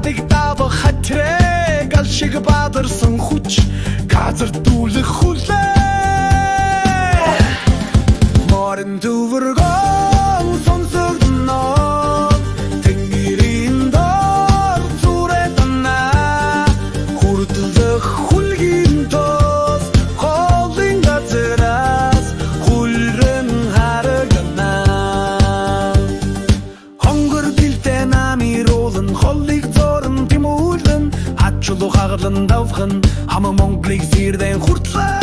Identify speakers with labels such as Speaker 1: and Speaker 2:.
Speaker 1: Баадыг давах хатрэг алшиг бадарсан хүч газар дүүлэх хүлээ морин дүүвэргэн сонсогдно тэнгэрийн дор зүрэдэнэ хүрдэлдэх хүлгийн тос холын газраас хүлрэн харагна хонгор бэлтэн амиролн холыг зорн тимүүлэн ачулуу хагалан давхан хама Монголыг сэрдэн хүртлээ